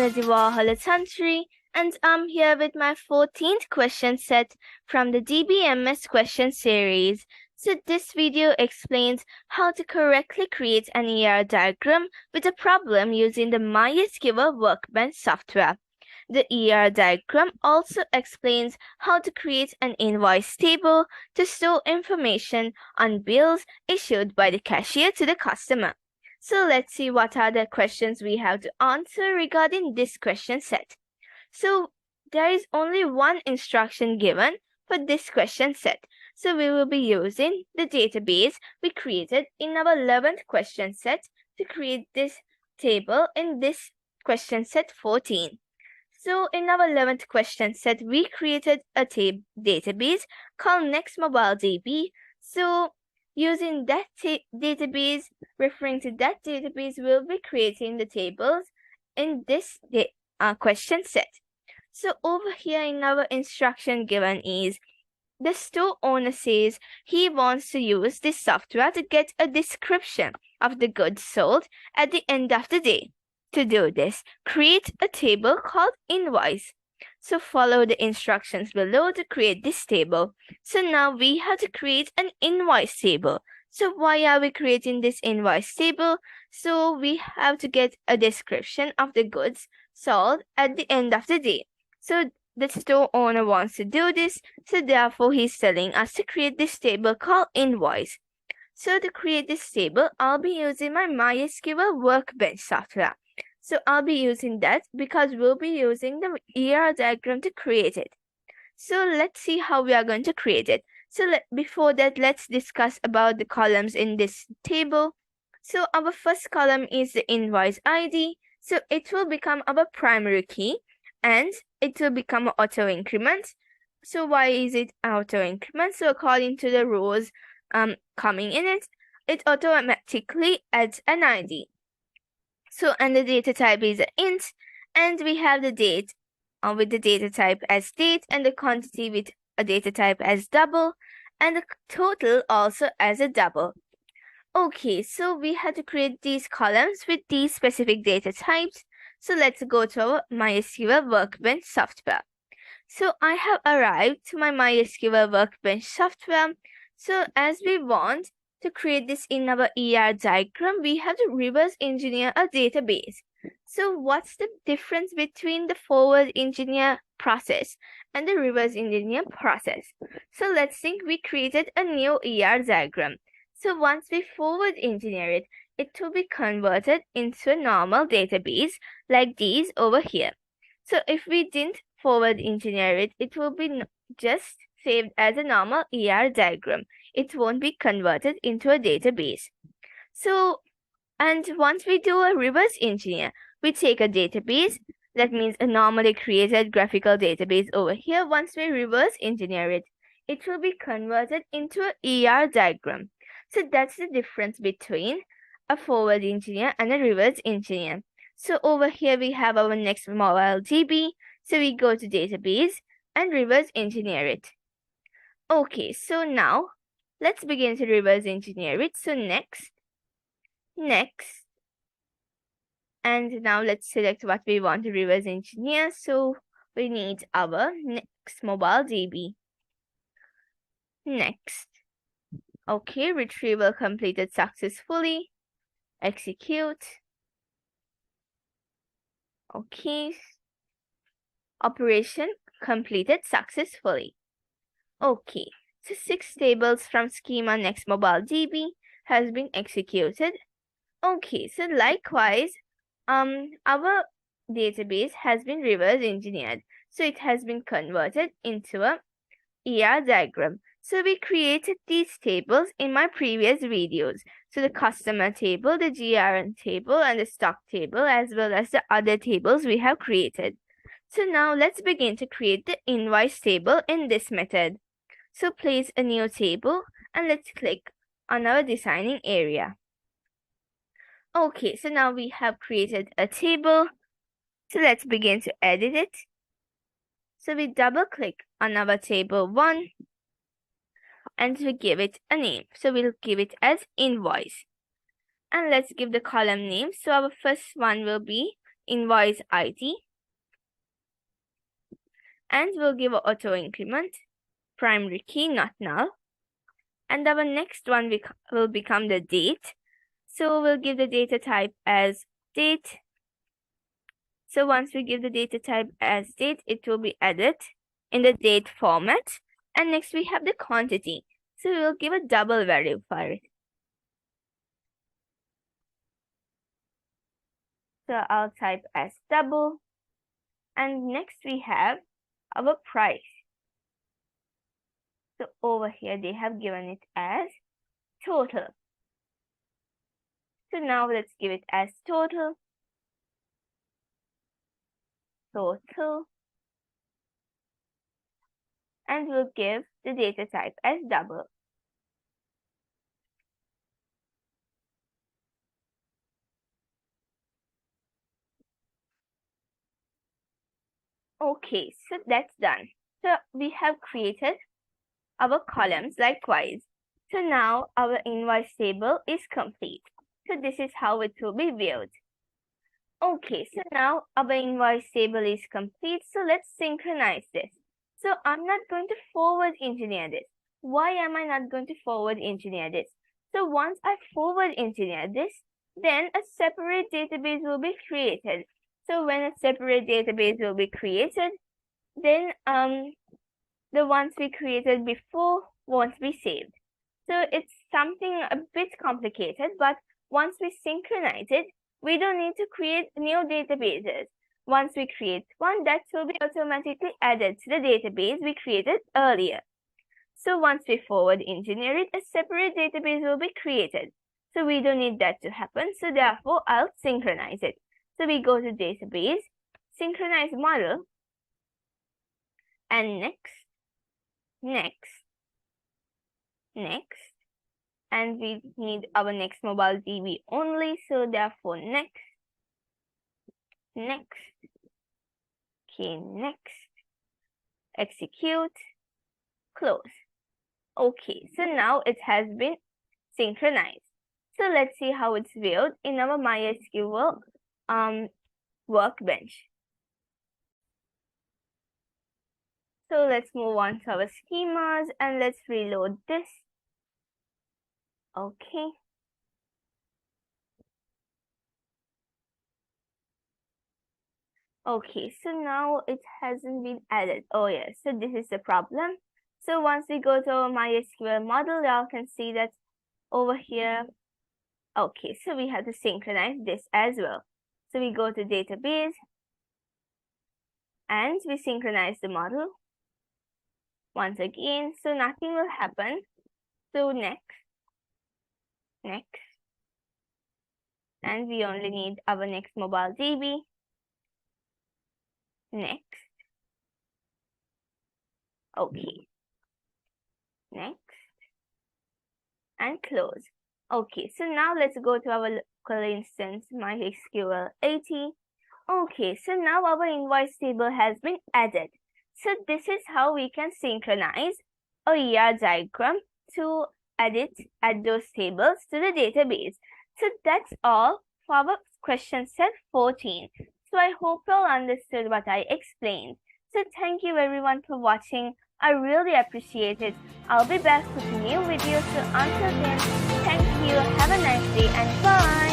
Vinudhi Wahalathanthri, and I'm here with my 14th question set from the DBMS question series. So this video explains how to correctly create an ER diagram with a problem using the MySQL Workbench software. The ER diagram also explains how to create an invoice table to store information on bills issued by the cashier to the customer. So let's see what are the questions we have to answer regarding this question set. So there is only one instruction given for this question set. So we will be using the database we created in our 11th question set to create this table in this question set 14. So in our 11th question set, we created a database called NextMobileDB. So using that database, referring to that database, we'll be creating the tables in this question set. So over here in our instruction given is, the store owner says he wants to use this software to get a description of the goods sold at the end of the day. To do this, create a table called invoice. So follow the instructions below to create this table. So now we have to create an invoice table. So why are we creating this invoice table? So we have to get a description of the goods sold at the end of the day. So the store owner wants to do this, so therefore he's telling us to create this table called invoice. So to create this table, I'll be using my MySQL Workbench software. So I'll be using that because we'll be using the ER diagram to create it. So let's see how we are going to create it. So before that, let's discuss about the columns in this table. So our first column is the invoice ID. So it will become our primary key and it will become auto increment. So why is it auto increment? So according to the rows coming in it automatically adds an ID. So, and the data type is an int, and we have the date with the data type as date, and the quantity with a data type as double, and the total also as a double. Okay, so we had to create these columns with these specific data types. So let's go to our MySQL Workbench software. So I have arrived to my MySQL Workbench software. So as we want to create this in our ER diagram, we have to reverse engineer a database. So what's the difference between the forward engineer process and the reverse engineer process? So let's think we created a new ER diagram. So once we forward engineer it, it will be converted into a normal database like these over here. So if we didn't forward engineer it, it will be just saved as a normal ER diagram. It won't be converted into a database. So, and once we do a reverse engineer, we take a database, that means a normally created graphical database over here. Once we reverse engineer it, it will be converted into an ER diagram. So that's the difference between a forward engineer and a reverse engineer. So over here we have our NextMobileDB. So we go to database and reverse engineer it. Okay, so now let's begin to reverse engineer it. So next, and now let's select what we want to reverse engineer. So we need our NextMobileDB. Next. Okay, retrieval completed successfully. Execute. Okay. Operation completed successfully. Okay, so 6 tables from schema NextMobileDB has been executed. Okay, so likewise, our database has been reverse engineered. So it has been converted into a ER diagram. So we created these tables in my previous videos. So the customer table, the GRN table, and the stock table, as well as the other tables we have created. So now let's begin to create the invoice table in this method. So place a new table and let's click on our designing area. Okay, so now we have created a table. So let's begin to edit it. So we double click on our table 1 and we give it a name. So we'll give it as invoice. And let's give the column name. So our first one will be invoice ID, and we'll give an auto increment, primary key not null, and our next one will become the date. So we'll give the data type as date. So once we give the data type as date, it will be added in the date format. And next we have the quantity. So we'll give a double value for it. So I'll type as double. And next we have our price. So over here they have given it as total. So now let's give it as total. Total. And we'll give the data type as double. Okay, so that's done. So we have created our columns likewise. So now our invoice table is complete. So this is how it will be viewed. Okay, so now our invoice table is complete. So let's synchronize this. So I'm not going to forward engineer this. Why am I not going to forward engineer this? So once I forward engineer this, then a separate database will be created. So when a separate database will be created, then the ones we created before won't be saved. So it's something a bit complicated, but once we synchronize it, we don't need to create new databases. Once we create one, that will be automatically added to the database we created earlier. So once we forward engineer it, a separate database will be created. So we don't need that to happen. So therefore, I'll synchronize it. So we go to database, synchronize model, and next, and we need our next mobile DB only. So therefore, next, execute, close. Okay, so now it has been synchronized. So let's see how it's viewed in our MySQL Workbench. So let's move on to our schemas and let's reload this. Okay. Okay, so now it hasn't been added. Oh yes, so this is the problem. So once we go to our MySQL model, y'all can see that over here. Okay, so we have to synchronize this as well. So we go to database and we synchronize the model once again. So nothing will happen. So next, and we only need our next mobile DB. Next. Okay. Next. And close. Okay, so now let's go to our local instance, MySQL 80. Okay, so now our invoice table has been added. So this is how we can synchronize a ER diagram to add those tables to the database. So that's all for our question set 14. So I hope you all understood what I explained. So thank you everyone for watching. I really appreciate it. I'll be back with new videos. So until then, thank you, have a nice day and bye.